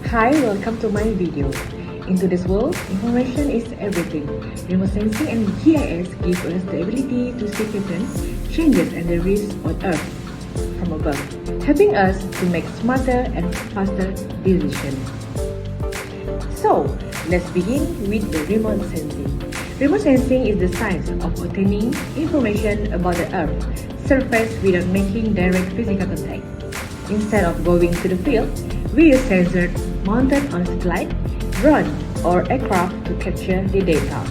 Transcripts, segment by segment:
Hi, welcome to my video. In today's world, information is everything. Remote sensing and GIS give us the ability to see patterns, changes and the risks on Earth from above, helping us to make smarter and faster decisions. So, let's begin with the remote sensing. Remote sensing is the science of obtaining information about the Earth's surface without making direct physical contact. Instead of going to the field, we use sensors mounted on satellite, drone, or aircraft to capture the data.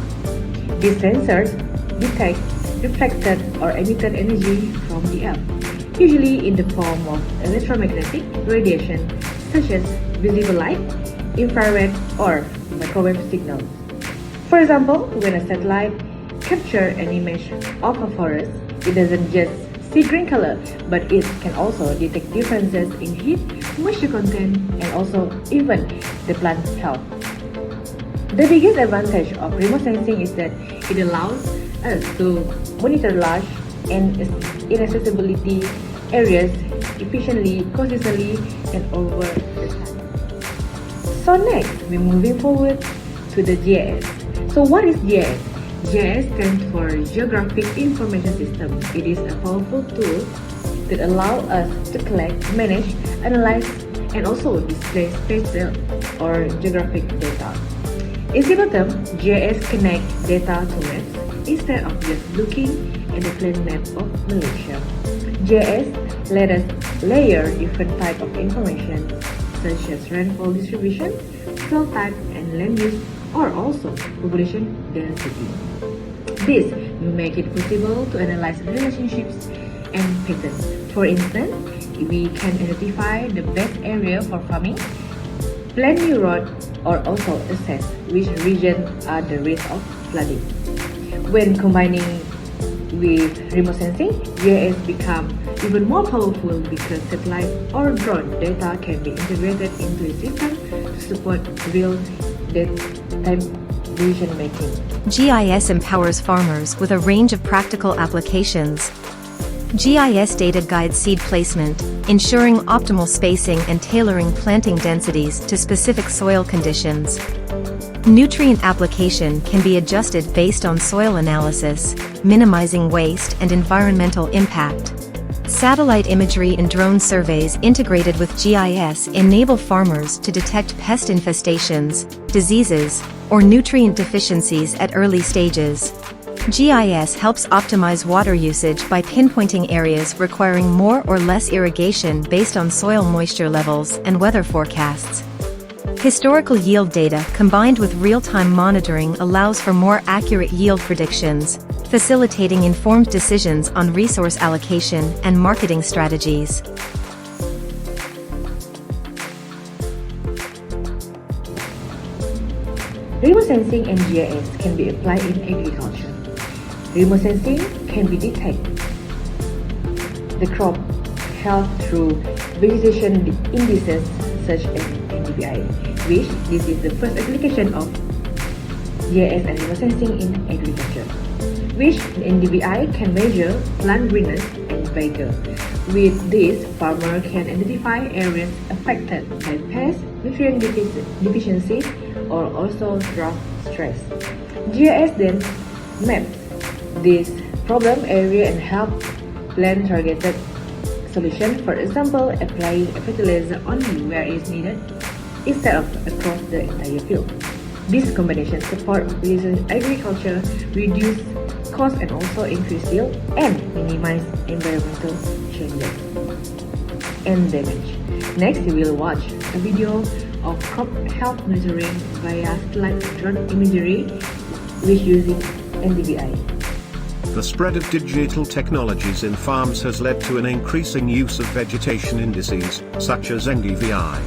These sensors detect reflected or emitted energy from the Earth, usually in the form of electromagnetic radiation such as visible light, infrared, or microwave signals. For example, when a satellite captures an image of a forest, it doesn't just see green color, but it can also detect differences in heat, moisture content, and also even the plant health. The biggest advantage of remote sensing is that it allows us to monitor large and inaccessibility areas efficiently, consistently, and over the time. So next, we're moving forward to the GIS. So what is GIS? GIS stands for Geographic Information System. It is a powerful tool that allows us to collect, manage, analyze, and also display spatial or geographic data. In simple terms, GIS connects data to maps instead of just looking at the plain map of Malaysia. GIS let us layer different types of information such as rainfall distribution, soil type, and land use, or also population density. This will make it possible to analyze relationships and patterns. For instance, we can identify the best area for farming, plan new roads, or also assess which regions are the risk of flooding. When combining with remote sensing, GIS becomes even more powerful because satellite or drone data can be integrated into a system to support real-time decision making. GIS empowers farmers with a range of practical applications. GIS data guides seed placement, ensuring optimal spacing and tailoring planting densities to specific soil conditions. Nutrient application can be adjusted based on soil analysis, minimizing waste and environmental impact. Satellite imagery and drone surveys integrated with GIS enable farmers to detect pest infestations, diseases, or nutrient deficiencies at early stages. GIS helps optimize water usage by pinpointing areas requiring more or less irrigation based on soil moisture levels and weather forecasts. Historical yield data combined with real-time monitoring allows for more accurate yield predictions, facilitating informed decisions on resource allocation and marketing strategies. Remote sensing and GIS can be applied in agriculture. Remote sensing can be detect the crop health through vegetation indices such as NDVI, which this is the first application of GIS and remote sensing in agriculture, which NDVI can measure plant greenness and vigor. With this, farmer can identify areas affected by pest, nutrient deficiencies, or also drought stress. GIS then maps this problem area and help plan targeted solution. For example, applying a fertilizer only where it is needed instead of across the entire field. This combination supports precision agriculture, reduce cost and also increase yield, and minimize environmental changes and damage. Next, we will watch a video of crop health monitoring via satellite drone imagery with using NDVI. The spread of digital technologies in farms has led to an increasing use of vegetation indices, such as NDVI.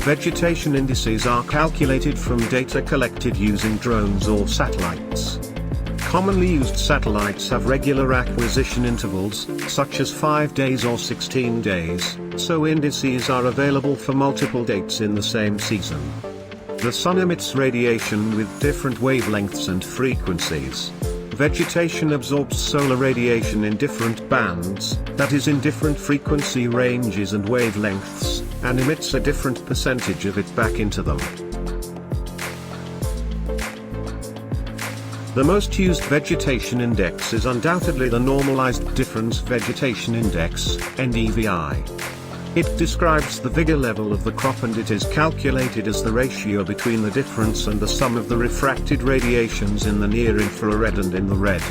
Vegetation indices are calculated from data collected using drones or satellites. Commonly used satellites have regular acquisition intervals, such as 5 days or 16 days, so indices are available for multiple dates in the same season. The sun emits radiation with different wavelengths and frequencies. Vegetation absorbs solar radiation in different bands, that is in different frequency ranges and wavelengths, and emits a different percentage of it back into them. The most used vegetation index is undoubtedly the Normalized Difference Vegetation Index, NDVI. It describes the vigor level of the crop, and it is calculated as the ratio between the difference and the sum of the refracted radiations in the near infrared and in the red.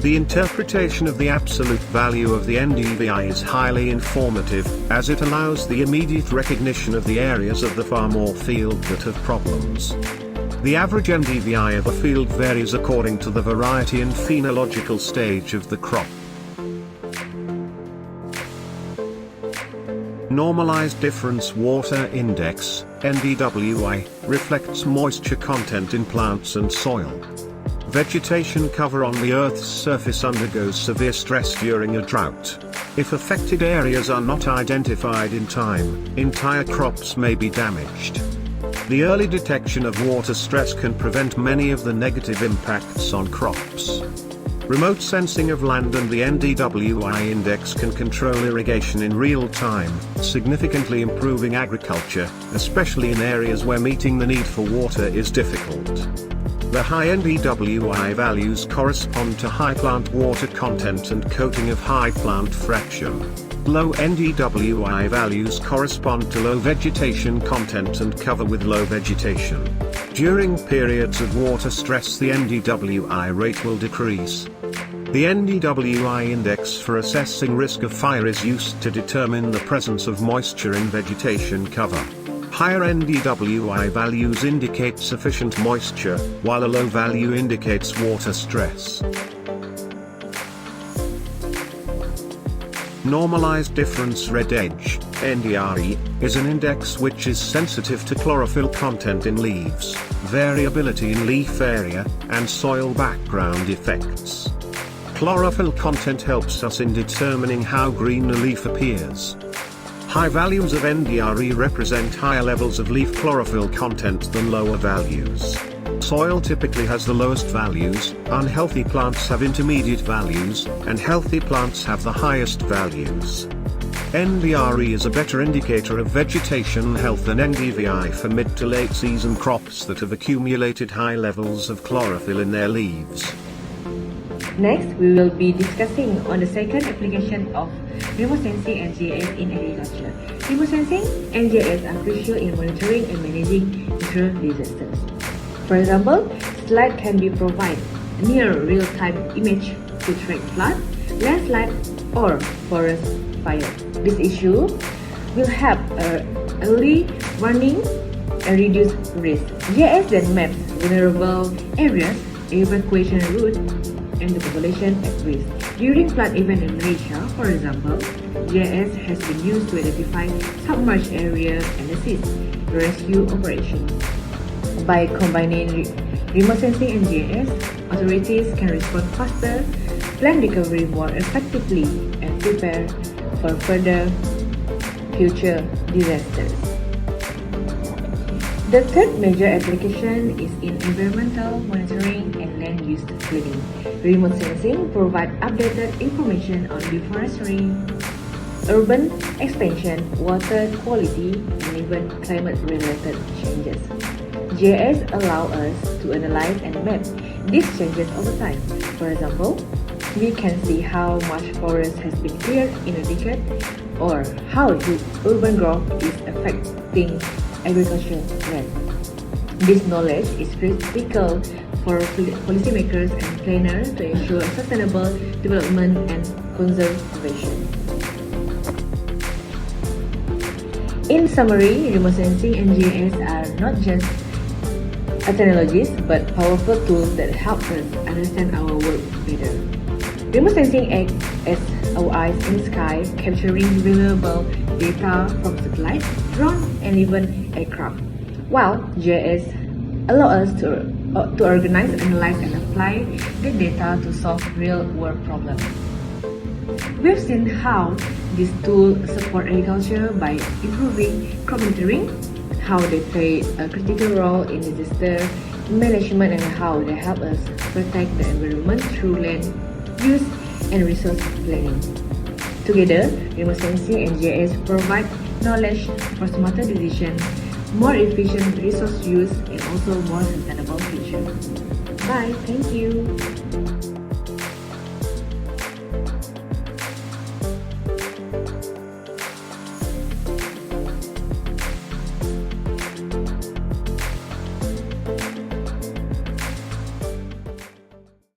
The interpretation of the absolute value of the NDVI is highly informative, as it allows the immediate recognition of the areas of the farm or field that have problems. The average NDVI of a field varies according to the variety and phenological stage of the crop. Normalized Difference Water Index, NDWI, reflects moisture content in plants and soil. Vegetation cover on the Earth's surface undergoes severe stress during a drought. If affected areas are not identified in time, entire crops may be damaged. The early detection of water stress can prevent many of the negative impacts on crops. Remote sensing of land and the NDWI index can control irrigation in real time, significantly improving agriculture, especially in areas where meeting the need for water is difficult. The high NDWI values correspond to high plant water content and coating of high plant fraction. Low NDWI values correspond to low vegetation content and cover with low vegetation. During periods of water stress, the NDWI rate will decrease. The NDWI index for assessing risk of fire is used to determine the presence of moisture in vegetation cover. Higher NDWI values indicate sufficient moisture, while a low value indicates water stress. Normalized Difference Red Edge, NDRE, is an index which is sensitive to chlorophyll content in leaves, variability in leaf area, and soil background effects. Chlorophyll content helps us in determining how green a leaf appears. High values of NDRE represent higher levels of leaf chlorophyll content than lower values. Soil typically has the lowest values, unhealthy plants have intermediate values, and healthy plants have the highest values. NDRE is a better indicator of vegetation health than NDVI for mid to late season crops that have accumulated high levels of chlorophyll in their leaves. Next, we will be discussing on the second application of remote sensing and GIS in agriculture. Remote sensing and GIS are crucial in monitoring and managing natural disasters. For example, satellite can be provided near real-time image to track flood, landslide, or forest fire. This issue will help early warning and reduce risk. GIS then maps vulnerable areas, evacuation route, and the population at risk. During flood event in Malaysia, for example, GIS has been used to identify submerged areas and assist rescue operations. By combining remote sensing and GIS, authorities can respond faster, plan recovery more effectively, and prepare for further future disasters. The third major application is in environmental monitoring and land use planning. Remote sensing provides updated information on deforestation, urban expansion, water quality, and even climate-related changes. GIS allows us to analyze and map these changes over time. For example, we can see how much forest has been cleared in a decade, or how urban growth is affecting agricultural land. This knowledge is critical for policymakers and planners to ensure sustainable development and conservation. In summary, remote sensing and GIS are not just technologies but powerful tools that help us understand our world better. Remote sensing acts as our eyes in the sky, capturing valuable data from satellites, drones, and even aircraft, while GIS allows us to organize, analyze, and apply the data to solve real-world problems. We've seen how these tools support agriculture by improving crop monitoring, how they play a critical role in disaster management, and how they help us protect the environment through land use and resource planning. Together, remote sensing and GIS provide knowledge for smarter decision, more efficient resource use, and also more sustainable future. Bye. Thank you.